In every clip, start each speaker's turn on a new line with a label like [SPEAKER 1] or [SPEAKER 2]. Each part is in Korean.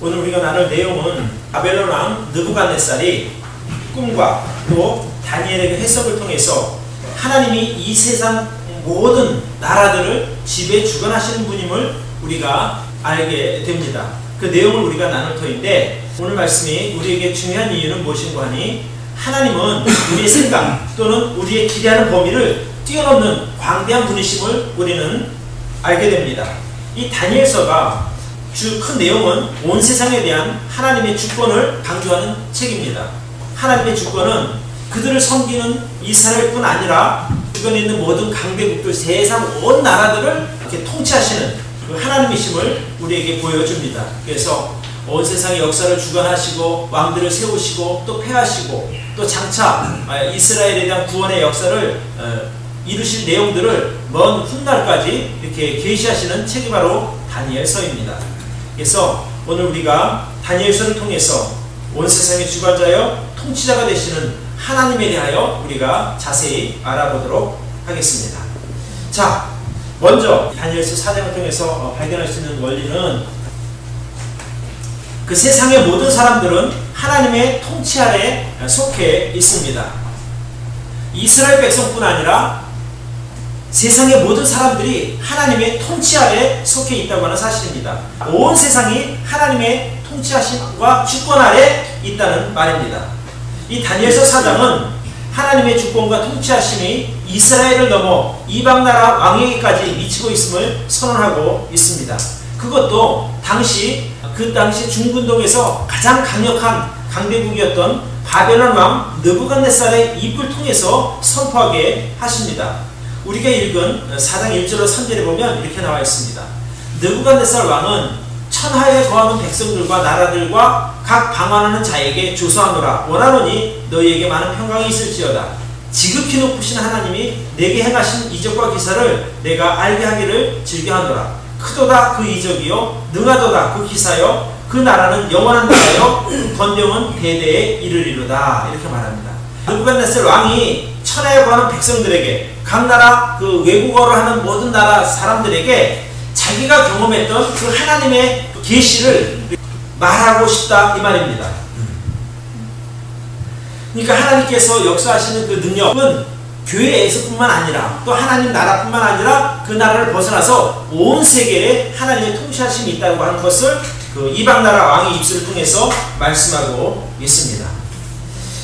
[SPEAKER 1] 오늘 우리가 나눌 내용은 바벨론 왕 느부갓네살이 꿈과 또 다니엘의 해석을 통해서 하나님이 이 세상 모든 나라들을 지배 주관하시는 분임을 우리가 알게 됩니다. 그 내용을 우리가 나눌 터인데, 오늘 말씀이 우리에게 중요한 이유는 무엇인가 하니, 하나님은 우리의 생각 또는 우리의 기대하는 범위를 뛰어넘는 광대한 분이심을 우리는 알게 됩니다. 이 다니엘서가 큰 내용은 온 세상에 대한 하나님의 주권을 강조하는 책입니다. 하나님의 주권은 그들을 섬기는 이스라엘뿐 아니라 주변에 있는 모든 강대국들, 세상 온 나라들을 이렇게 통치하시는 그 하나님이심을 우리에게 보여줍니다. 그래서 온 세상의 역사를 주관하시고 왕들을 세우시고 또 폐하시고 또 장차 이스라엘에 대한 구원의 역사를 이루실 내용들을 먼 훗날까지 이렇게 계시하시는 책이 바로 다니엘서입니다. 그래서 오늘 우리가 다니엘서를 통해서 온 세상의 주관자여 통치자가 되시는 하나님에 대하여 우리가 자세히 알아보도록 하겠습니다. 자, 먼저 다니엘서 4장을 통해서 발견할 수 있는 원리는, 그 세상의 모든 사람들은 하나님의 통치 아래 속해 있습니다. 이스라엘 백성뿐 아니라 세상의 모든 사람들이 하나님의 통치 아래 속해 있다고 하는 사실입니다. 온 세상이 하나님의 통치하심과 주권 아래 있다는 말입니다. 이 다니엘서 4장은 하나님의 주권과 통치하심이 이스라엘을 넘어 이방나라 왕에게까지 미치고 있음을 선언하고 있습니다. 그것도 그 당시 중근동에서 가장 강력한 강대국이었던 바벨론 왕 느부갓네살의 입을 통해서 선포하게 하십니다. 우리가 읽은 4장 1절로 3절에 보면 이렇게 나와 있습니다. 느부갓네살 왕은 천하에 거하는 백성들과 나라들과 각 방언하는 자에게 조소하노라. 원하노니 너희에게 많은 평강이 있을지어다. 지극히 높으신 하나님이 내게 행하신 이적과 기사를 내가 알게 하기를 즐겨하노라. 크도다 그 이적이요 능하도다 그 기사요 그 나라는 영원한 나라요 권명은 대대에 이르리로다. 이렇게 말합니다. 느부갓네살 왕이 천하에 거하는 백성들에게, 각 나라 그 외국어를 하는 모든 나라 사람들에게 자기가 경험했던 그 하나님의 계시를 말하고 싶다 이 말입니다. 그러니까 하나님께서 역사하시는 그 능력은 교회에서뿐만 아니라 또 하나님 나라뿐만 아니라 그 나라를 벗어나서 온 세계에 하나님의 통치하심이 있다고 하는 것을 그 이방나라 왕의 입술을 통해서 말씀하고 있습니다.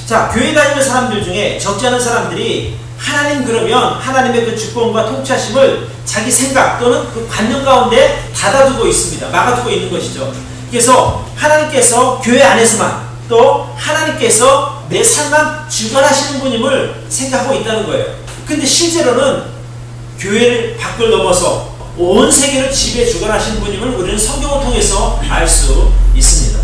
[SPEAKER 1] 자, 교회 다니는 사람들 중에 적지 않은 사람들이 하나님 그러면 하나님의 그 주권과 통치하심을 자기 생각 또는 그 관념 가운데 닫아두고 있습니다. 막아두고 있는 것이죠. 그래서 하나님께서 교회 안에서만, 또 하나님께서 내 삶만 주관하시는 분임을 생각하고 있다는 거예요. 근데 실제로는 교회를 밖을 넘어서 온 세계를 지배 주관하시는 분임을 우리는 성경을 통해서 알 수 있습니다.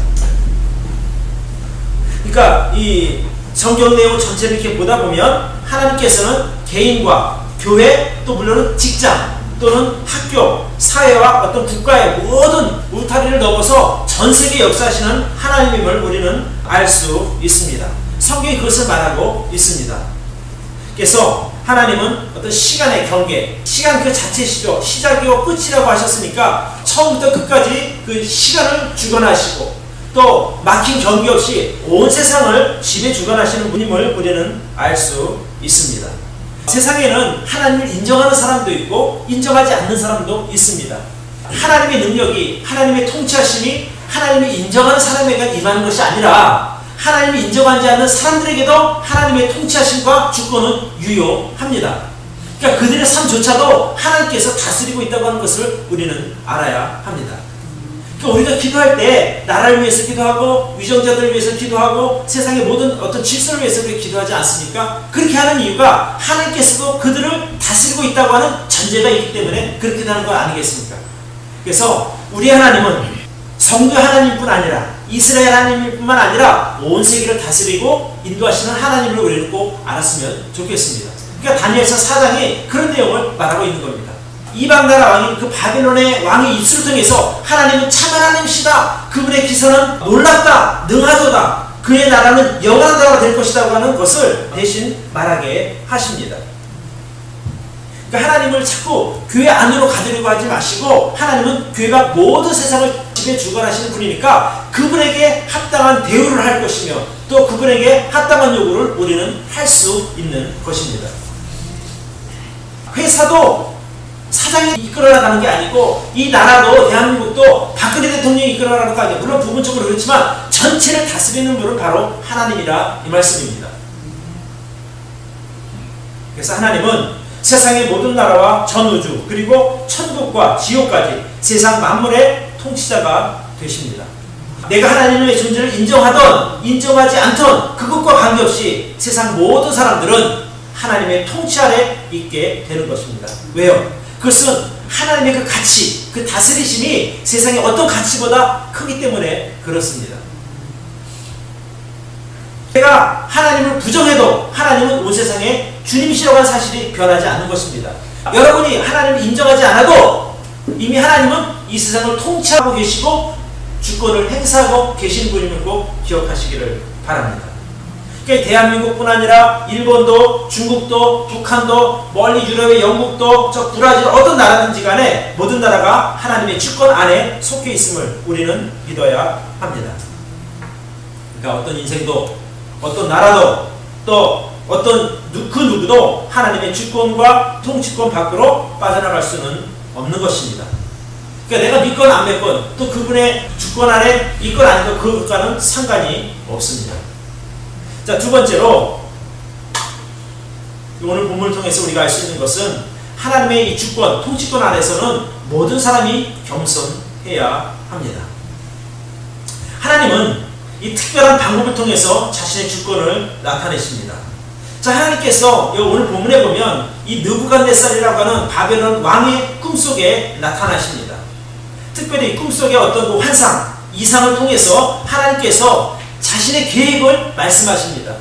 [SPEAKER 1] 그러니까 이 성경 내용 전체를 이렇게 보다 보면 하나님께서는 개인과 교회, 또 물론 직장 또는 학교, 사회와 어떤 국가의 모든 울타리를 넘어서 전 세계 역사하시는 하나님임을 우리는 알 수 있습니다. 성경이 그것을 말하고 있습니다. 그래서 하나님은 어떤 시간의 경계, 시간 그 자체시죠. 시작이고 끝이라고 하셨으니까 처음부터 끝까지 그 시간을 주관하시고 또 막힌 경계 없이 온 세상을 지배 주관하시는 분임을 우리는 알 수 있습니다. 세상에는 하나님을 인정하는 사람도 있고 인정하지 않는 사람도 있습니다. 하나님의 능력이, 하나님의 통치하심이 하나님이 인정하는 사람에게 임하는 것이 아니라 하나님이 인정하지 않는 사람들에게도 하나님의 통치하심과 주권은 유효합니다. 그러니까 그들의 삶조차도 하나님께서 다스리고 있다고 하는 것을 우리는 알아야 합니다. 그러니까 우리가 기도할 때 나라를 위해서 기도하고 위정자들을 위해서 기도하고 세상의 모든 어떤 질서를 위해서 우리가 기도하지 않습니까? 그렇게 하는 이유가 하나님께서도 그들을 다스리고 있다고 하는 전제가 있기 때문에 그렇게 하는 거 아니겠습니까? 그래서 우리 하나님은 성도 하나님뿐 아니라 이스라엘 하나님뿐만 아니라 온 세계를 다스리고 인도하시는 하나님을 우리는 꼭 알았으면 좋겠습니다. 그러니까 다니엘서 4장이 그런 내용을 말하고 있는 겁니다. 이방나라 왕인 그 바벨론의 왕의 입술을 통해서 하나님은 참 하나님이시다. 그분의 기사는 놀랍다. 능하도다. 그의 나라는 영원한 나라가 될 것이라고 하는 것을 대신 말하게 하십니다. 그러니까 그러니까 하나님을 자꾸 교회 안으로 가두려고 하지 마시고, 하나님은 교회가 모든 세상을 지배 주관하시는 분이니까 그분에게 합당한 대우를 할 것이며 또 그분에게 합당한 요구를 우리는 할 수 있는 것입니다. 회사도 사장이 이끌어나가는 게 아니고, 이 나라도 대한민국도 박근혜 대통령이 이끌어나가는 거 아니에요. 물론 부분적으로 그렇지만 전체를 다스리는 분은 바로 하나님이라 이 말씀입니다. 그래서 하나님은 세상의 모든 나라와 전 우주 그리고 천국과 지옥까지 세상 만물의 통치자가 되십니다. 내가 하나님의 존재를 인정하던 인정하지 않던 그것과 관계없이 세상 모든 사람들은 하나님의 통치 아래 있게 되는 것입니다. 왜요? 그것은 하나님의 그 가치, 그 다스리심이 세상의 어떤 가치보다 크기 때문에 그렇습니다. 내가 하나님을 부정해도 하나님은 온 세상에 주님이시라고 하는 사실이 변하지 않는 것입니다. 여러분이 하나님을 인정하지 않아도 이미 하나님은 이 세상을 통치하고 계시고 주권을 행사하고 계신 분임을 꼭 기억하시기를 바랍니다. 그러니까 대한민국뿐 아니라 일본도, 중국도, 북한도, 멀리 유럽의 영국도, 저 브라질 어떤 나라든지 간에 모든 나라가 하나님의 주권 안에 속해 있음을 우리는 믿어야 합니다. 그러니까 어떤 인생도, 어떤 나라도, 또 어떤 그 누구도 하나님의 주권과 통치권 밖으로 빠져나갈 수는 없는 것입니다. 그러니까 내가 믿건 안 믿건 또 그분의 주권 안에 있건 아니건 그것과는 상관이 없습니다. 자, 두 번째로 오늘 본문을 통해서 우리가 알 수 있는 것은 하나님의 이 주권, 통치권 안에서는 모든 사람이 겸손해야 합니다. 하나님은 이 특별한 방법을 통해서 자신의 주권을 나타내십니다. 자, 하나님께서 오늘 본문에 보면 이 느부갓네살이라고 하는 바벨론 왕의 꿈속에 나타나십니다. 특별히 꿈속의 어떤 그 환상, 이상을 통해서 하나님께서 자신의 계획을 말씀하십니다.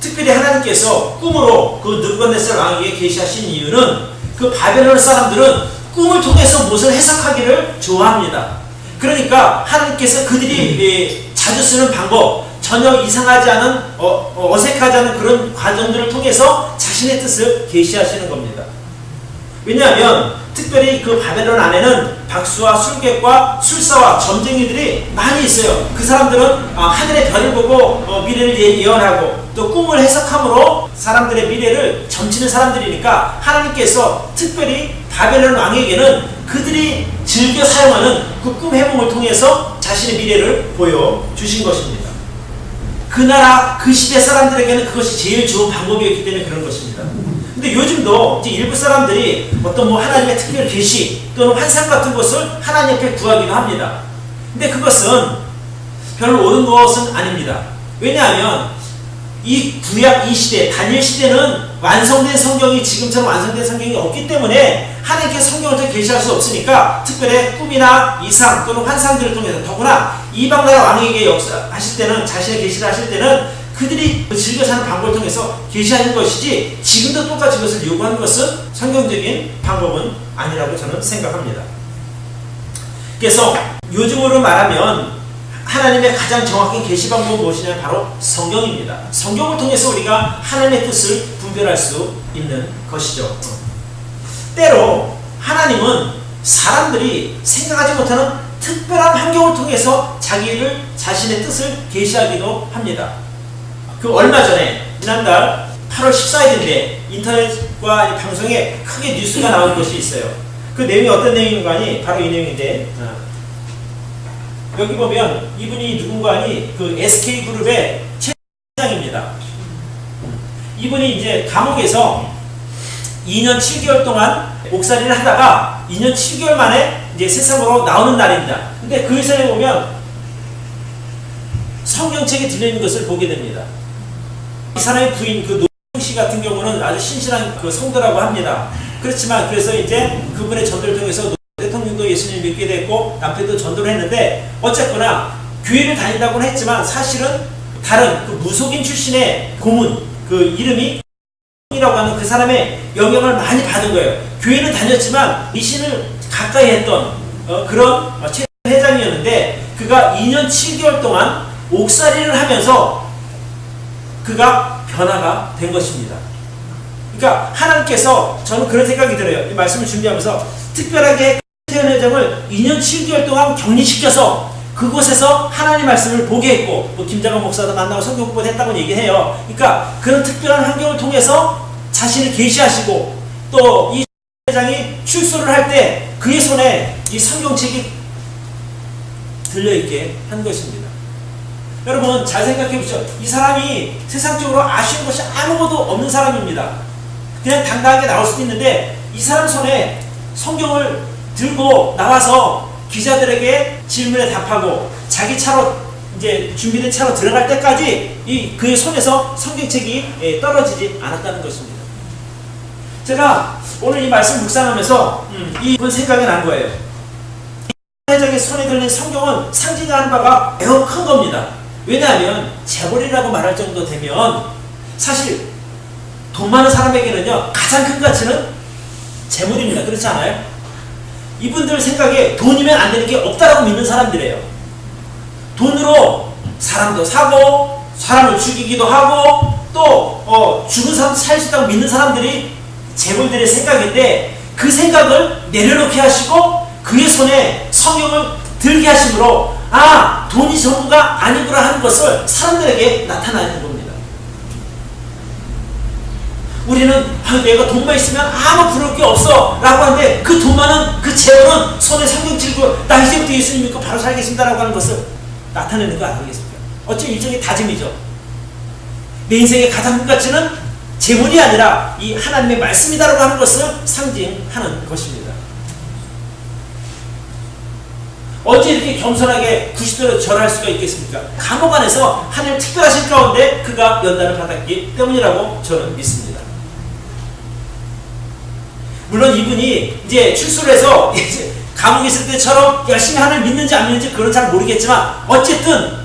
[SPEAKER 1] 특별히 하나님께서 꿈으로 그 느부갓네살 왕에게 계시하신 이유는 그 바벨론 사람들은 꿈을 통해서 무엇을 해석하기를 좋아합니다. 그러니까 하나님께서 그들이 자주 쓰는 방법, 전혀 이상하지 않은 어색하지 않은 그런 과정들을 통해서 자신의 뜻을 계시하시는 겁니다. 왜냐하면 특별히 그 바벨론 안에는 박수와 술객과 술사와 점쟁이들이 많이 있어요. 그 사람들은 하늘의 별을 보고 미래를 예언하고 또 꿈을 해석함으로 사람들의 미래를 점치는 사람들이니까 하나님께서 특별히 바벨론 왕에게는 그들이 즐겨 사용하는 그 꿈 해몽을 통해서 자신의 미래를 보여주신 것입니다. 그 나라 그 시대 사람들에게는 그것이 제일 좋은 방법이었기 때문에 그런 것입니다. 근데 요즘도 이제 일부 사람들이 어떤 하나님의 특별 계시 또는 환상 같은 것을 하나님 앞에 구하기도 합니다. 근데 그것은 별로 옳은 것은 아닙니다. 왜냐하면 이 구약 이 시대, 다니엘 시대는 완성된 성경이 지금처럼 완성된 성경이 없기 때문에 하나님께서 성경을 통해 계시할 수 없으니까 특별히 꿈이나 이상 또는 환상들을 통해서, 더구나 이방 나라 왕에게 역사하실 때는, 자신의 계시를 하실 때는 그들이 즐겨 사는 방법을 통해서 계시하는 것이지 지금도 똑같이 그것을 요구하는 것은 성경적인 방법은 아니라고 저는 생각합니다. 그래서 요즘으로 말하면 하나님의 가장 정확한 계시 방법은 무엇이냐면 바로 성경입니다. 성경을 통해서 우리가 하나님의 뜻을 분별할 수 있는 것이죠. 때로 하나님은 사람들이 생각하지 못하는 특별한 환경을 통해서 자신의 뜻을 계시하기도 합니다. 그 얼마 전에 지난달 8월 14일인데 인터넷과 방송에 크게 뉴스가 나온 것이 있어요. 그 내용이 어떤 내용인가 하니 바로 이 내용인데, 여기 보면 이분이 누군가 하니 그 SK그룹의 최 회장입니다. 이분이 이제 감옥에서 2년 7개월 동안 옥살이를 하다가 2년 7개월 만에 이제 세상으로 나오는 날입니다. 근데 그 회사에 보면 성경책에 들려있는 것을 보게 됩니다. 이 사람의 부인 그 노영 씨 같은 경우는 아주 신실한 그 성도라고 합니다. 그렇지만 그래서 이제 그분의 전도를 통해서 대통령도 예수님을 믿게 됐고 남편도 전도를 했는데, 어쨌거나 교회를 다닌다고는 했지만 사실은 다른 그 무속인 출신의 고문, 그 이름이 이라고 하는 그 사람의 영향을 많이 받은 거예요. 교회는 다녔지만 미신을 가까이 했던 그런 최 회장이었는데, 그가 2년 7개월 동안 옥살이를 하면서 그가 변화가 된 것입니다. 그러니까 하나님께서 저는 그런 생각이 들어요. 이 말씀을 준비하면서 특별하게 태연 회장을 2년 7개월 동안 격리시켜서 그곳에서 하나님 말씀을 보게 했고 뭐 김장관 목사도 만나고 성경 공부도 했다고 얘기해요. 그러니까 그런 특별한 환경을 통해서 자신을 계시하시고 또 이 회장이 출소를 할 때 그의 손에 이 성경책이 들려있게 한 것입니다. 여러분 잘 생각해 보시죠. 이 사람이 세상적으로 아쉬운 것이 아무것도 없는 사람입니다. 그냥 당당하게 나올 수도 있는데 이 사람 손에 성경을 들고 나와서 기자들에게 질문에 답하고 자기 차로 이제 준비된 차로 들어갈 때까지 그의 손에서 성경책이 떨어지지 않았다는 것입니다. 제가 오늘 이 말씀 묵상하면서 이분 생각이 난 거예요. 회장의 손에 들린 성경은 상징하는 바가 매우 큰 겁니다. 왜냐하면 재벌이라고 말할 정도 되면 사실 돈 많은 사람에게는요 가장 큰 가치는 재물입니다. 그렇지 않아요? 이분들 생각에 돈이면 안 되는 게 없다라고 믿는 사람들이에요. 돈으로 사람도 사고 사람을 죽이기도 하고 또 죽은 사람도 살 수 있다고 믿는 사람들이 재벌들의 생각인데 그 생각을 내려놓게 하시고 그의 손에 성경을 들게 하심으로 돈이 전부가 아니구나 하는 것을 사람들에게 나타나는 겁니다. 우리는 내가 돈만 있으면 아무 부러울 게 없어 라고 하는데 그 돈 많은 그 재벌은 손에 성경 들고 나 이제부터 예수님 믿고 바로 살겠습니다 라고 하는 것을 나타내는 거 아니겠습니까? 어찌 일종의 다짐이죠. 내 인생의 가장 큰 가치는 재물이 아니라 이 하나님의 말씀이다라고 하는 것을 상징하는 것입니다. 어찌 이렇게 겸손하게 90도로 절할 수가 있겠습니까? 감옥 안에서 하나님 특별하신 가운데 그가 연단을 받았기 때문이라고 저는 믿습니다. 물론 이분이 이제 출소를 해서 이제 감옥에 있을 때처럼 열심히 하나님 믿는지 안 믿는지 그건 잘 모르겠지만 어쨌든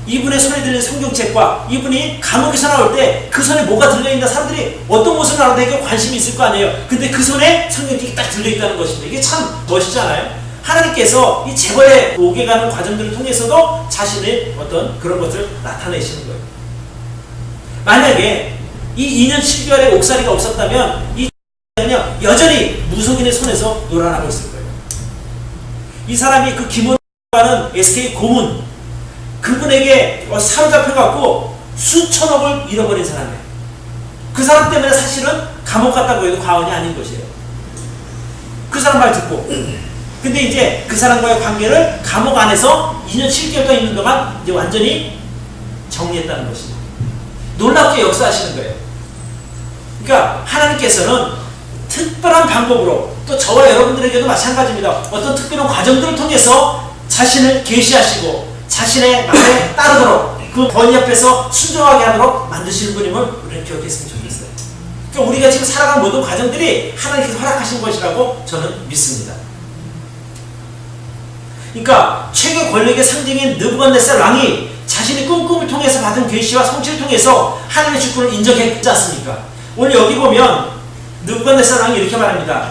[SPEAKER 1] 이분의 손에 들린 성경책과 이분이 감옥에서 나올 때 그 손에 뭐가 들려있나 사람들이 어떤 모습을 나오는데 관심이 있을 거 아니에요. 근데 그 손에 성경책이 딱 들려있다는 것입니다. 이게 참 멋있잖아요. 하나님께서 이 재벌에 오게 가는 과정들을 통해서도 자신의 어떤 그런 것을 나타내시는 거예요. 만약에 이 2년 7개월의 옥살이가 없었다면 이 X는요 여전히 무속인의 손에서 놀아나고 있을 거예요. 이 사람이 그 김원호라는 SK 고문 그분에게 사로잡혀갖고 수천억을 잃어버린 사람이에요. 그 사람 때문에 사실은 감옥 갔다고 해도 과언이 아닌 것이에요. 그 사람 말 듣고 근데 이제 그 사람과의 관계를 감옥 안에서 2년 7개월 동안 있는 동안 이제 완전히 정리했다는 것입니다. 놀랍게 역사하시는 거예요. 그러니까 하나님께서는 특별한 방법으로 또 저와 여러분들에게도 마찬가지입니다. 어떤 특별한 과정들을 통해서 자신을 계시하시고 자신의 말에 따르도록 그 권위 앞에서 순종하게 하도록 만드시는 분임을 우리는 기억했으면 좋겠어요. 그러니까 우리가 지금 살아가는 모든 과정들이 하나님께서 허락하신 것이라고 저는 믿습니다. 그러니까 최고 권력의 상징인 느부갓네살 왕이 자신의 꿈꿈을 통해서 받은 계시와 성취를 통해서 하나님의 주권을 인정했지 않습니까? 오늘 여기 보면 느부갓네살 왕이 이렇게 말합니다.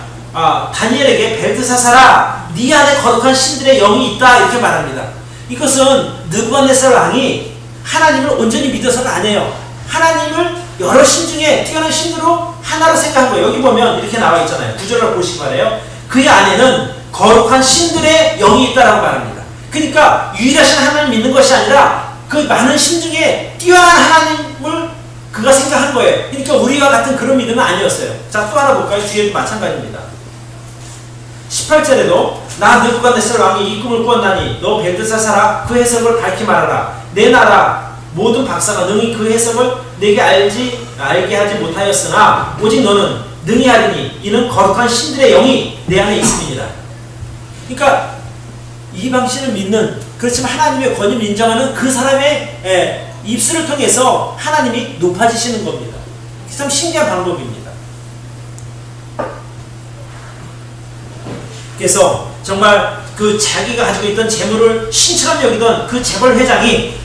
[SPEAKER 1] 다니엘에게 벨드사사라 네 안에 거룩한 신들의 영이 있다 이렇게 말합니다. 이것은 느부갓네살 왕이 하나님을 온전히 믿어서가 아니에요. 하나님을 여러 신 중에 뛰어난 신으로 하나로 생각한 거예요. 여기 보면 이렇게 나와 있잖아요. 구절을 보시기 바래요. 그의 안에는 거룩한 신들의 영이 있다라고 말합니다. 그러니까 유일하신 하나님을 믿는 것이 아니라 그 많은 신 중에 뛰어난 하나님을 그가 생각한 거예요. 그러니까 우리와 같은 그런 믿음은 아니었어요. 자, 또 하나 볼까요? 뒤에도 마찬가지입니다. 18절에도 나 느부갓네살 왕이 이 꿈을 꾸었나니 너 벨드사사라 그 해석을 밝히 말하라. 내 나라 모든 박사가 능히 그 해석을 내게 알게 하지 못하였으나 오직 너는 능히 하리니 이는 거룩한 신들의 영이 내 안에 있음이니라. 그러니까 이방신을 믿는 그렇지만 하나님의 권위를 인정하는 그 사람의 입술을 통해서 하나님이 높아지시는 겁니다. 참 신기한 방법입니다. 그래서 정말 그 자기가 가지고 있던 재물을 신처럼 여기던 그 재벌 회장이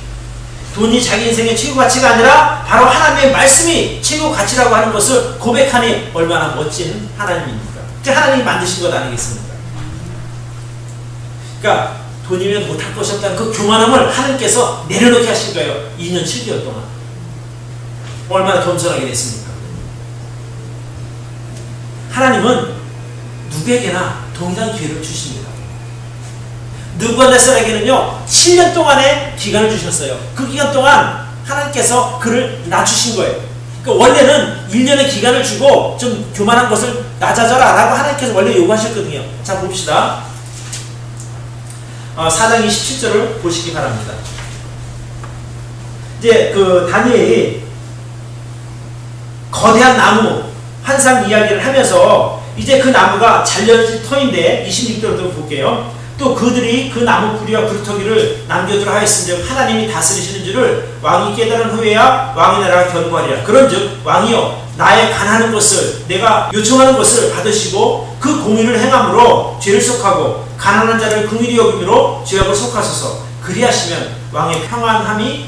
[SPEAKER 1] 돈이 자기 인생의 최고 가치가 아니라 바로 하나님의 말씀이 최고 가치라고 하는 것을 고백하니 얼마나 멋진 하나님입니까? 하나님이 만드신 것 아니겠습니까? 그러니까 돈이면 못할 것이 없다는 그 교만함을 하나님께서 내려놓게 하신 거예요. 2년 7개월 동안. 얼마나 겸손하게 됐습니까? 하나님은 누구에게나 동일한 기회를 주십니다. 느부갓네살에게는요 7년 동안의 기간을 주셨어요. 그 기간 동안 하나님께서 그를 낮추신 거예요. 그러니까 원래는 1년의 기간을 주고 좀 교만한 것을 낮아져라 라고 하나님께서 원래 요구하셨거든요. 자 봅시다. 4장 27절을 보시기 바랍니다. 이제 그 다니엘이 거대한 나무 환상 이야기를 하면서 이제 그 나무가 잘려진 터인데 26절도 볼게요. 또 그들이 그 나무 뿌리와 그루터기를 남겨두라 하였은즉 하나님이 다스리시는 줄을 왕이 깨달은 후에야 왕의 나라가 견고하리라. 그런즉 왕이여 나의 간하는 것을 내가 요청하는 것을 받으시고 그 공의를 행함으로 죄를 속하고 가난한 자를 긍휼히 여김으로 죄악을 속하소서. 그리하시면 왕의 평안함이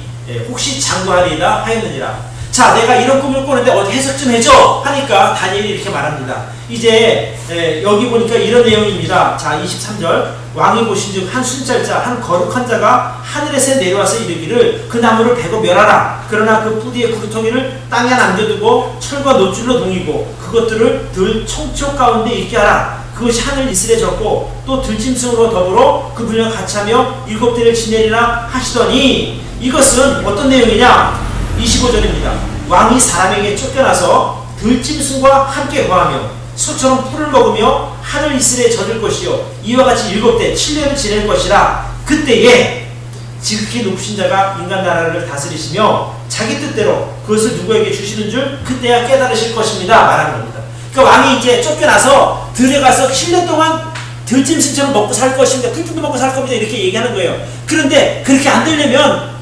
[SPEAKER 1] 혹시 장구하리이다 하였느니라. 자, 내가 이런 꿈을 꾸는데 어디 해석 좀 해줘 하니까 다니엘이 이렇게 말합니다. 이제 여기 보니까 이런 내용입니다. 자, 23절 왕이 보신즉 한 순찰자 한 거룩한 자가 하늘에서 내려와서 이르기를 그 나무를 베고 멸하라. 그러나 그 뿌리의 구루터기를 땅에 남겨두고 철과 놋줄로 동이고 그것들을 들 청초 가운데 있게 하라. 그것이 하늘 이슬에 졌고 또 들짐승으로 더불어 그 분량 같이하며 7대를 지내리라 하시더니 이것은 어떤 내용이냐? 25절입니다. 왕이 사람에게 쫓겨나서 들짐승과 함께 거하며 소처럼 풀을 먹으며 하늘 이슬에 젖을 것이요 이와 같이 7대 7년을 지낼 것이라. 그때에 지극히 높으신 자가 인간 나라를 다스리시며 자기 뜻대로 그것을 누구에게 주시는 줄 그때야 깨달으실 것입니다 말하는 겁니다. 그러니까 왕이 이제 쫓겨나서 들에 가서 7년 동안 들짐승처럼 먹고 살 것입니다. 풀풀도 먹고 살 겁니다. 이렇게 얘기하는 거예요. 그런데 그렇게 안 되려면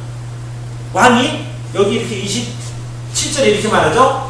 [SPEAKER 1] 왕이 여기 이렇게 27절에 이렇게 말하죠.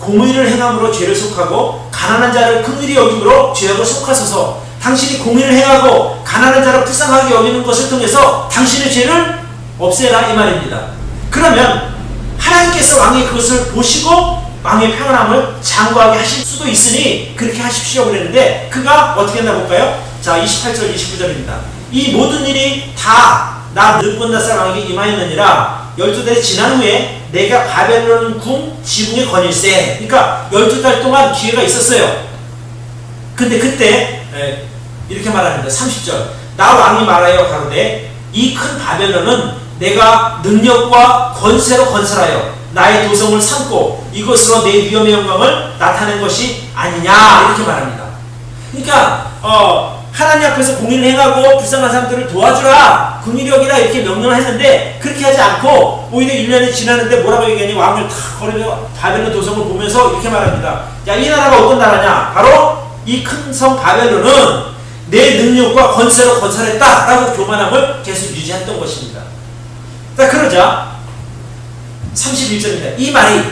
[SPEAKER 1] 공의를 행함으로 죄를 속하고 가난한 자를 긍휼히 여김으로 죄악을 속하소서. 당신이 공의를 행하고 가난한 자를 불쌍하게 여기는 것을 통해서 당신의 죄를 없애라 이 말입니다. 그러면 하나님께서 왕이 그것을 보시고 왕의 평안함을 장구하게 하실 수도 있으니 그렇게 하십시오 그랬는데 그가 어떻게 했나 볼까요? 자 28절 29절입니다. 이 모든 일이 다 나 느부갓네살 왕에게 임하였느니라. 12달이 지난 후에 내가 바벨론 궁 지붕에 거닐세. 그러니까 12달 동안 기회가 있었어요. 근데 그때 이렇게 말합니다. 30절 나 왕이 말하여 가로되 이 큰 바벨론은 내가 능력과 권세로 건설하여 나의 도성을 삼고 이것으로 내 위엄의 영광을 나타낸 것이 아니냐 이렇게 말합니다. 그러니까 하나님 앞에서 공의를 행하고 불쌍한 사람들을 도와주라 긍휼히 여기라 이렇게 명령을 했는데 그렇게 하지 않고 오히려 1년이 지났는데 뭐라고 얘기하니 왕을 탁 거리며 바벨론 도성을 보면서 이렇게 말합니다. 야, 이 나라가 어떤 나라냐? 바로 이 큰 성 바벨론은 내 능력과 권세로 건설했다 라고 교만함을 계속 유지했던 것입니다. 자, 그러자 31절입니다. 이 말이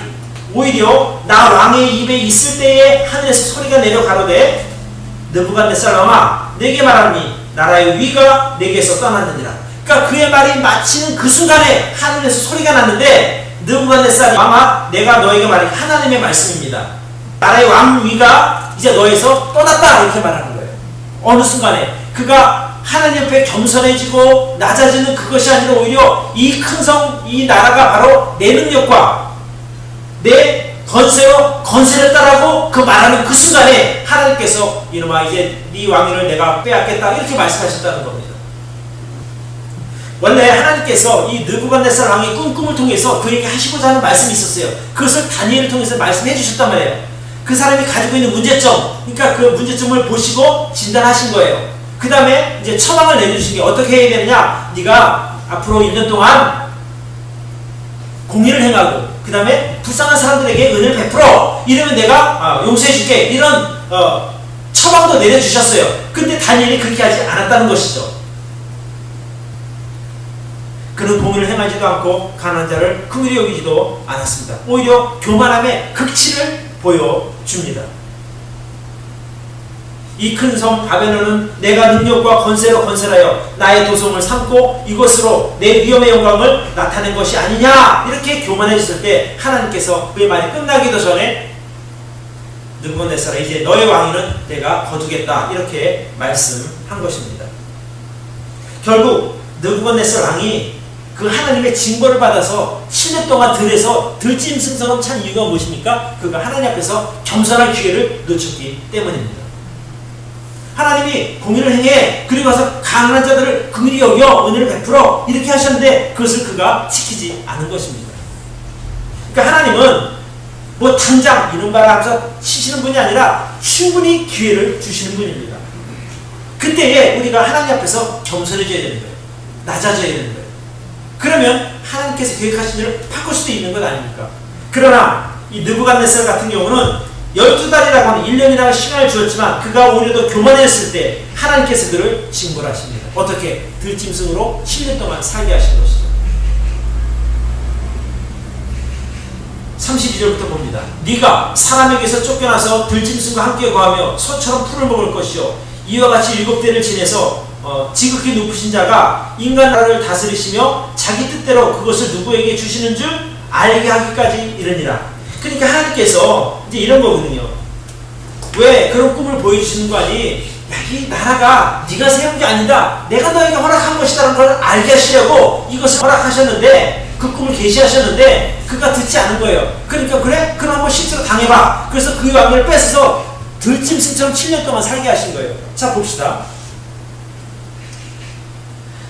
[SPEAKER 1] 오히려 나 왕의 입에 있을 때에 하늘에서 소리가 내려 가로되 느부갓네살 왕아 내게 말하니 나라의 위가 내게서 떠났느니라. 그러니까 그의 말이 마치는 그 순간에 하늘에서 소리가 났는데 느부갓네살 왕아 내가 너에게 말하니 하나님의 말씀입니다. 나라의 왕위가 이제 너에서 떠났다 이렇게 말하는 거예요. 어느 순간에 그가 하나님 앞에 겸손해지고 낮아지는 그것이 아니라 오히려 이 큰 성, 이 나라가 바로 내 능력과 내 권세로 건설했다라고 그 말하는 그 순간에 하나님께서 이놈아 이제 네 왕위를 내가 빼앗겠다 이렇게 말씀하셨다는 겁니다. 원래 하나님께서 이 느부갓네살 왕의 꿈을 통해서 그에게 하시고자 하는 말씀이 있었어요. 그것을 다니엘을 통해서 말씀해 주셨단 말이에요. 그 사람이 가지고 있는 문제점, 그러니까 그 문제점을 보시고 진단하신 거예요. 그 다음에 이제 처방을 내주신 게 어떻게 해야 되느냐? 네가 앞으로 1년 동안 공의를 행하고 그 다음에 불쌍한 사람들에게 은혜를 베풀어 이러면 내가 용서해 줄게 이런 처방도 내려주셨어요. 근데 다니엘이 그렇게 하지 않았다는 것이죠. 그는 공의를 행하지도 않고 가난한 자를 긍휼히 여기지도 않았습니다. 오히려 교만함의 극치를 보여줍니다. 이 큰 성 바벨론은 내가 능력과 권세로 건설하여 나의 도성을 삼고 이것으로 내 위엄의 영광을 나타낸 것이 아니냐 이렇게 교만해졌을 때 하나님께서 그의 말이 끝나기도 전에 느부갓네살아 이제 너의 왕위는 내가 거두겠다 이렇게 말씀한 것입니다. 결국 느부갓네살 왕이 그 하나님의 징벌을 받아서 7년 동안 들에서 들짐승처럼 찬 이유가 무엇입니까? 그가 하나님 앞에서 겸손할 기회를 놓쳤기 때문입니다. 하나님이 공의를 행해 그리고 가서 가난한 자들을 긍휼히 여겨 은혜를 베풀어 이렇게 하셨는데 그것을 그가 지키지 않은 것입니다. 그러니까 하나님은 뭐 당장 이런 말 하면서 치시는 분이 아니라 충분히 기회를 주시는 분입니다. 그때에 우리가 하나님 앞에서 겸손해져야 되는 거예요. 낮아져야 되는 거예요. 그러면 하나님께서 계획하신 일을 바꿀 수도 있는 것 아닙니까? 그러나 이 느부갓네살 같은 경우는 12달이라고 하는 1년이라는 시간을 주었지만 그가 오히려 교만했을 때 하나님께서 그를 징벌하십니다. 어떻게? 들짐승으로 7년 동안 살게 하신 것이죠. 32절부터 봅니다. 네가 사람에게서 쫓겨나서 들짐승과 함께 거하며 소처럼 풀을 먹을 것이요 이와 같이 7대를 지내서 지극히 높으신 자가 인간 나라를 다스리시며 자기 뜻대로 그것을 누구에게 주시는 줄 알게 하기까지 이르니라. 그러니까 하나님께서 이제 이런 거거든요. 왜 그런 꿈을 보여주시는 거 아니? 이 나라가 네가 세운 게 아니다. 내가 너에게 허락한 것이라는 걸 알게 하시려고 이것을 허락하셨는데 그 꿈을 계시하셨는데 그가 듣지 않은 거예요. 그러니까 그래? 그럼 한번 실제로 당해봐. 그래서 그 왕을 뺏어서 들짐승처럼 7년 동안 살게 하신 거예요. 자 봅시다.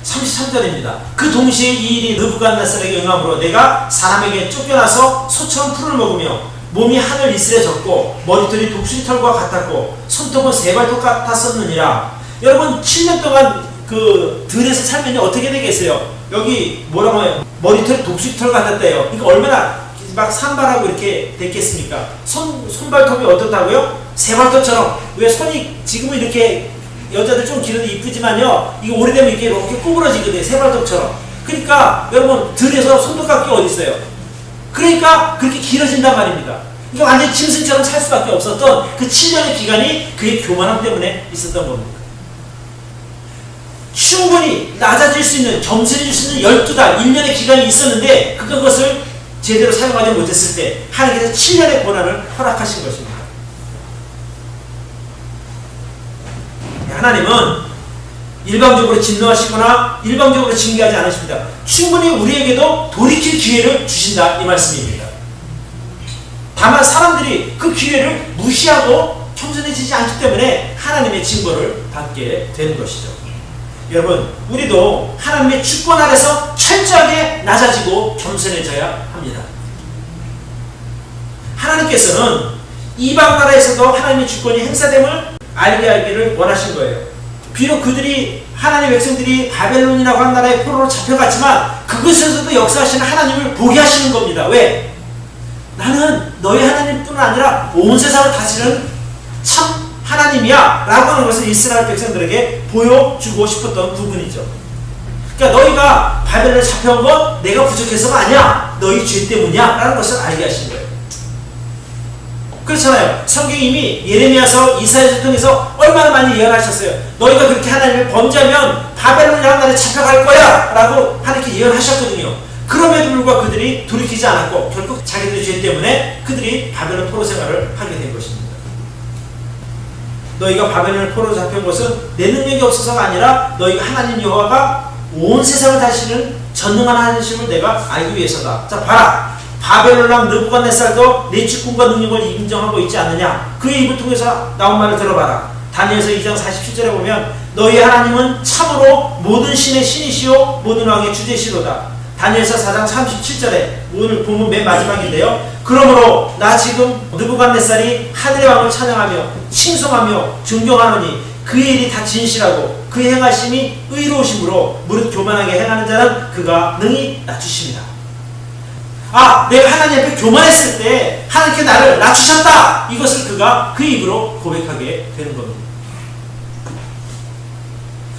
[SPEAKER 1] 33절입니다. 그 동시에 이 일이 느부갓네살에게 응함으로 내가 사람에게 쫓겨나서 소처럼 풀을 먹으며 몸이 하늘 이슬에 젖고 머리털이 독수리 털과 같았고 손톱은 새발톱 같았었느니라. 여러분 7년 동안 그 들에서 살면 어떻게 되겠어요? 여기 뭐라고 해요? 머리털이 독수리 털 같았대요. 이거 얼마나 막 산발하고 이렇게 됐겠습니까? 손발톱이 어떻다고요? 새발톱처럼. 왜 손이 지금은 이렇게 여자들 좀 길어도 이쁘지만요 이거 오래되면 이렇게 구부러지거든요. 새발톱처럼. 그러니까 여러분 들에서 손톱깎이가 어디 있어요? 그러니까 그렇게 길어진단 말입니다. 이거 완전 짐승처럼 살 수밖에 없었던 그 7년의 기간이 그의 교만함 때문에 있었던 겁니다. 충분히 낮아질 수 있는, 겸손해질 수 있는 12달, 1년의 기간이 있었는데 그것을 제대로 사용하지 못했을 때 하나님께서 7년의 고난을 허락하신 것입니다. 하나님은 일방적으로 진노하시거나 일방적으로 징계하지 않으십니다. 충분히 우리에게도 돌이킬 기회를 주신다 이 말씀입니다. 다만 사람들이 그 기회를 무시하고 겸손해지지 않기 때문에 하나님의 징벌을 받게 되는 것이죠. 여러분 우리도 하나님의 주권 아래서 철저하게 낮아지고 겸손해져야 합니다. 하나님께서는 이방 나라에서도 하나님의 주권이 행사됨을 알게 하기를 원하신 거예요. 비록 그들이 하나님의 백성들이 바벨론이라고 하는 나라의 포로로 잡혀갔지만 그것에서도 역사하시는 하나님을 보게 하시는 겁니다. 왜? 나는 너희 하나님뿐 아니라 온 세상을 다스리는 참 하나님이야 라고 하는 것을 이스라엘 백성들에게 보여주고 싶었던 부분이죠. 그러니까 너희가 바벨론에 잡혀온 건 내가 부족해서가 아니야. 너희 죄 때문이야 라는 것을 알게 하신 거예요. 그렇잖아요. 성경이 이미 예레미야서 이사야서 통해서 얼마나 많이 예언하셨어요. 너희가 그렇게 하나님을 범죄하면 바벨론이라는 나라에 잡혀갈 거야 라고 하나님께 예언하셨거든요. 그럼에도 불구하고 그들이 돌이키지 않았고 결국 자기들의 죄 때문에 그들이 바벨론 포로 생활을 하게 된 것입니다. 너희가 바벨론 포로로 잡혀온 것은 내 능력이 없어서가 아니라 너희가 하나님 여호와가 온 세상을 다스리는 전능한 하나님을 내가 알기 위해서다. 자 봐라. 바벨론 왕 느부갓네살도 내 주권과 능력을 인정하고 있지 않느냐. 그의 입을 통해서 나온 말을 들어봐라. 다니엘서 2장 47절에 보면 너희 하나님은 참으로 모든 신의 신이시오 모든 왕의 주제시로다. 다니엘서 4장 37절에 오늘 본문 맨 마지막인데요. 그러므로 나 지금 느부갓네살이 하늘의 왕을 찬양하며 칭송하며 존경하노니 그의 일이 다 진실하고 그의 행하심이 의로우심으로 무릇 교만하게 행하는 자는 그가 능히 낮추십니다. 아, 내가 하나님 앞에 교만했을 때 하나님께 나를 낮추셨다. 이것을 그가 그 입으로 고백하게 되는 겁니다.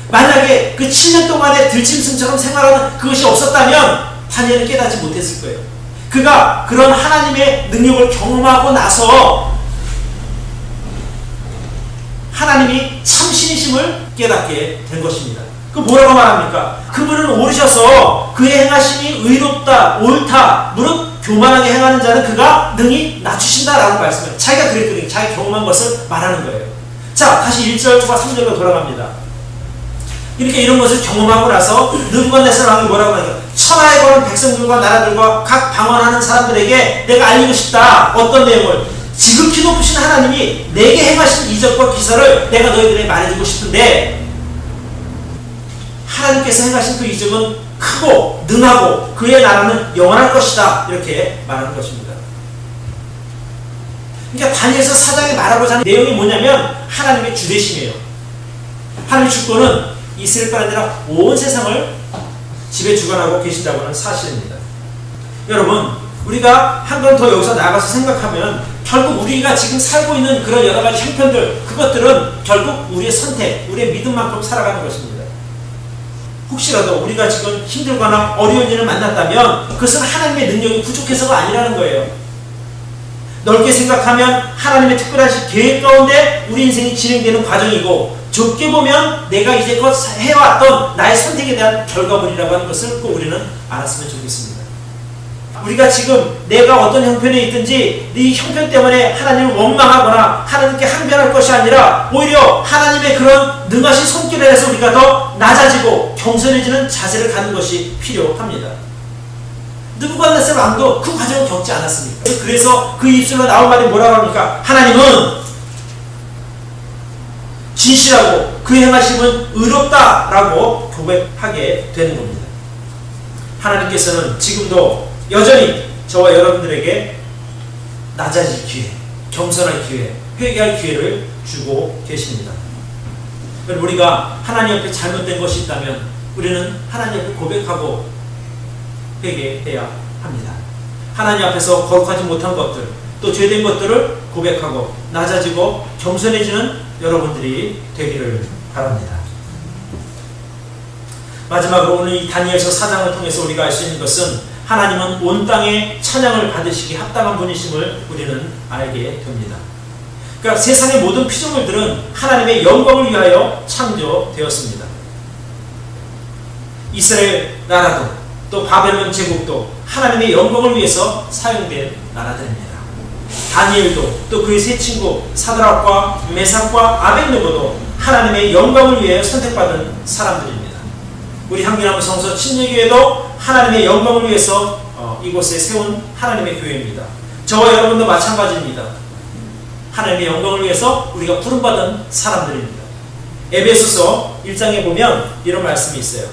[SPEAKER 1] 만약에 그 7년 동안의 들짐승처럼 생활하는 그것이 없었다면 다니엘은 깨닫지 못했을 거예요. 그가 그런 하나님의 능력을 경험하고 나서 하나님이 참신이심을 깨닫게 된 것입니다. 그 뭐라고 말합니까? 그분은 오르셔서 그의 행하심이 의롭다, 옳다, 무릇 교만하게 행하는 자는 그가 능히 낮추신다라는 말씀을 자기가 그랬거든요. 자기 경험한 것을 말하는 거예요. 자, 다시 1절과 3절로 돌아갑니다. 이렇게 이런 것을 경험하고 나서 느부갓네살 왕이 뭐라고 하니까 천하에 거는 백성들과 나라들과 각 방언하는 사람들에게 내가 알리고 싶다. 어떤 내용을? 지극히 높으신 하나님이 내게 행하신 이적과 기사를 내가 너희들에게 말해주고 싶은데 하나님께서 행하신 그 이적은 크고 능하고 그의 나라는 영원할 것이다. 이렇게 말하는 것입니다. 그러니까 다니엘서 4장에 말하고자 하는 내용이 뭐냐면 하나님의 주대심이에요. 하나님의 주권은 이스라엘뿐 아니라 온 세상을 지배 주관하고 계신다고 하는 사실입니다. 여러분, 우리가 한 번 더 여기서 나가서 생각하면 결국 우리가 지금 살고 있는 그런 여러 가지 형편들, 그것들은 결국 우리의 선택, 우리의 믿음만큼 살아가는 것입니다. 혹시라도 우리가 지금 힘들거나 어려운 일을 만났다면 그것은 하나님의 능력이 부족해서가 아니라는 거예요. 넓게 생각하면 하나님의 특별하신 계획 가운데 우리 인생이 진행되는 과정이고, 좁게 보면 내가 이제껏 해왔던 나의 선택에 대한 결과물이라고 하는 것을 꼭 우리는 알았으면 좋겠습니다. 우리가 지금 내가 어떤 형편에 있든지 이 형편 때문에 하나님을 원망하거나 하나님께 항변할 것이 아니라 오히려 하나님의 그런 능하신 손길 아래서 우리가 더 낮아지고 겸손해지는 자세를 갖는 것이 필요합니다. 느부갓네살 왕도 그 과정을 겪지 않았습니까? 그래서 그 입술로 나온 말이 뭐라고 합니까? 하나님은 진실하고 그 행하심은 의롭다라고 고백하게 되는 겁니다. 하나님께서는 지금도 여전히 저와 여러분들에게 낮아질 기회, 겸손할 기회, 회개할 기회를 주고 계십니다. 우리가 하나님 앞에 잘못된 것이 있다면 우리는 하나님 앞에 고백하고 회개해야 합니다. 하나님 앞에서 거룩하지 못한 것들, 또 죄된 것들을 고백하고 낮아지고 겸손해지는 여러분들이 되기를 바랍니다. 마지막으로 오늘 이 다니엘서 4장을 통해서 우리가 알 수 있는 것은 하나님은 온 땅에 찬양을 받으시기 합당한 분이심을 우리는 알게 됩니다. 그러니까 세상의 모든 피조물들은 하나님의 영광을 위하여 창조되었습니다. 이스라엘 나라도 또 바벨론 제국도 하나님의 영광을 위해서 사용된 나라들입니다. 다니엘도 또 그의 세 친구 사드락과 메삭과 아벳느고도 하나님의 영광을 위해 선택받은 사람들입니다. 우리 향기나무 성서 침례교회도 하나님의 영광을 위해서 이곳에 세운 하나님의 교회입니다. 저와 여러분도 마찬가지입니다. 하나님의 영광을 위해서 우리가 부름받은 사람들입니다. 에베소서 1장에 보면 이런 말씀이 있어요.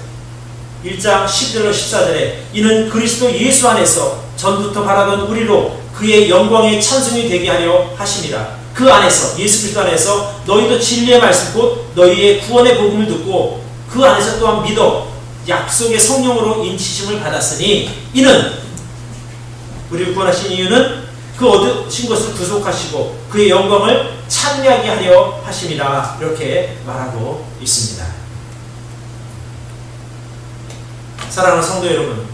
[SPEAKER 1] 1장 10절로 14절에 이는 그리스도 예수 안에서 전부터 바라던 우리로 그의 영광의 찬송이 되게 하려 하심이라. 그 안에서, 예수 그리스도 안에서 너희도 진리의 말씀 곧 너희의 구원의 복음을 듣고 그 안에서 또한 믿어 약속의 성령으로 인치심을 받았으니 이는 우리를 구원하신 이유는 그 얻으신 것을 구속하시고 그의 영광을 찬미하게 하려 하심이라. 이렇게 말하고 있습니다. 사랑하는 성도 여러분,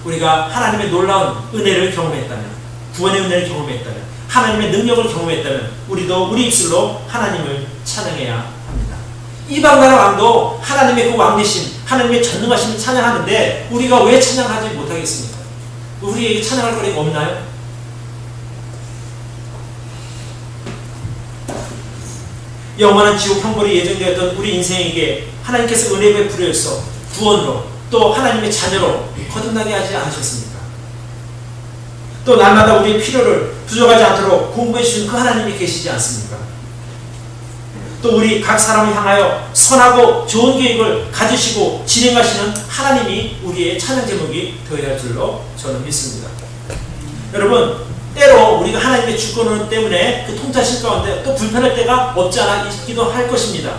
[SPEAKER 1] 우리가 하나님의 놀라운 은혜를 경험했다면, 구원의 은혜를 경험했다면, 하나님의 능력을 경험했다면 우리도 우리 입술로 하나님을 찬양해야 합니다. 이방나라 왕도 하나님의 그 왕되심, 하나님의 전능하심을 찬양하는데 우리가 왜 찬양하지 못하겠습니까? 우리에게 찬양할 거리가 없나요? 영원한 지옥 형벌이 예정되었던 우리 인생에게 하나님께서 은혜 베풀어서 구원으로 또 하나님의 자녀로 거듭나게 하지 않으셨습니까? 또 날마다 우리의 필요를 부족하지 않도록 공부해 주시는 그 하나님이 계시지 않습니까? 또 우리 각 사람을 향하여 선하고 좋은 계획을 가지시고 진행하시는 하나님이 우리의 찬양 제목이 되어야 할 줄로 저는 믿습니다. 여러분, 때로 우리가 하나님의 주권 때문에 그 통치하실 가운데 또 불편할 때가 없지 않아 있기도 할 것입니다.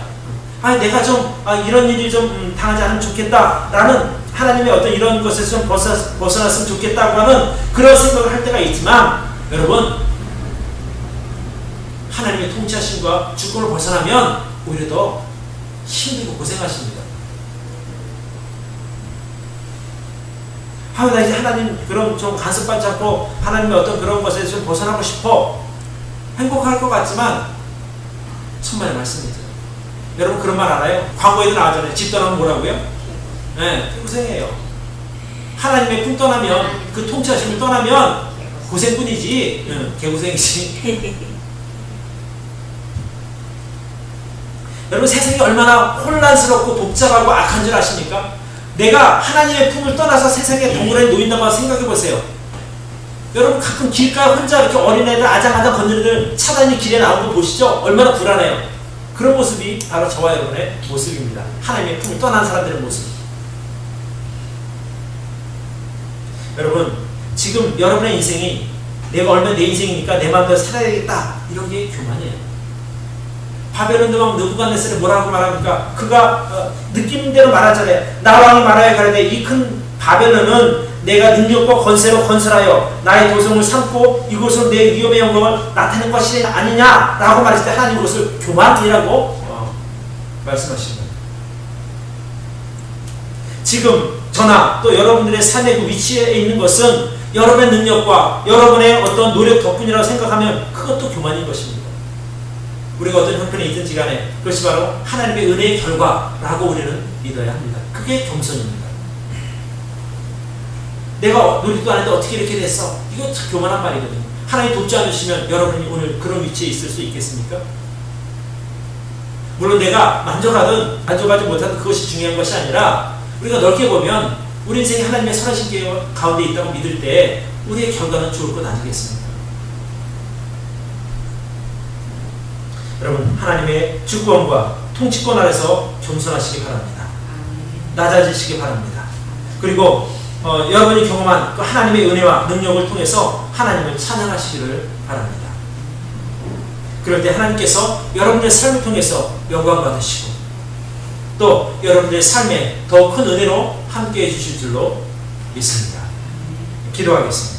[SPEAKER 1] 내가 좀 이런 일이 좀 당하지 않으면 좋겠다 라는 하나님의 어떤 이런 것에서 좀 벗어났으면 좋겠다고 하는 그런 생각을 할 때가 있지만, 여러분, 하나님의 통치하심과 주권을 벗어나면 오히려 더 힘들고 고생하십니다. 나 이제 하나님 그런 좀 간섭받지 않고 하나님의 어떤 그런 것에서 좀 벗어나고 싶어. 행복할 것 같지만 천만의 말씀이죠. 여러분 그런 말 알아요? 광고에도 나왔잖아요. 집 떠나면 뭐라고요? 네, 고생해요. 하나님의 품 떠나면, 그 통치하심을 떠나면 고생뿐이지, 개고생이지. 여러분 세상이 얼마나 혼란스럽고 복잡하고 악한 줄 아십니까? 내가 하나님의 품을 떠나서 세상에 동물에 놓인다고 생각해 보세요. 여러분 가끔 길가에 혼자 이렇게 어린애들 아장아장 걷는 애들 차단이 길에 나오는 거 보시죠? 얼마나 불안해요. 그런 모습이 바로 저와 여러분의 모습입니다. 하나님의 품을 떠난 사람들의 모습. 여러분 지금 여러분의 인생이 내가 얼마나 내 인생이니까 내 마음대로 살아야겠다 이런 게 교만이에요. 바벨론 왕 느부갓네살이 뭐라고 말합니까? 그가 느낌대로 말하잖아요. 나 왕이 말하여 가라되 이 큰 바벨론은 내가 능력과 권세로 건설하여 나의 도성을 삼고 이곳으로 내 위엄의 영광을 나타낸 것이 아니냐라고 말했을 때 하나님 그것을 교만이라고 말씀하십니다. 지금 저나 또 여러분들의 삶의 그 위치에 있는 것은 여러분의 능력과 여러분의 어떤 노력 덕분이라고 생각하면 그것도 교만인 것입니다. 우리가 어떤 형편에 있든지 간에 그것이 바로 하나님의 은혜의 결과라고 우리는 믿어야 합니다. 그게 겸손입니다. 내가 노력도 안 했는데 어떻게 이렇게 됐어? 이거 참 교만한 말이거든요. 하나님 돕지 않으시면 여러분이 오늘 그런 위치에 있을 수 있겠습니까? 물론 내가 만족하든 만족하지 못하든 그것이 중요한 것이 아니라 우리가 넓게 보면 우리 인생이 하나님의 선하신 계획 가운데 있다고 믿을 때 우리의 결과는 좋을 것 아니겠습니까? 여러분 하나님의 주권과 통치권 아래서 겸손하시기 바랍니다. 낮아지시기 바랍니다. 그리고 여러분이 경험한 그 하나님의 은혜와 능력을 통해서 하나님을 찬양하시기를 바랍니다. 그럴 때 하나님께서 여러분의 삶을 통해서 영광 받으시고 또 여러분들의 삶에 더 큰 은혜로 함께해 주실 줄로 믿습니다. 기도하겠습니다.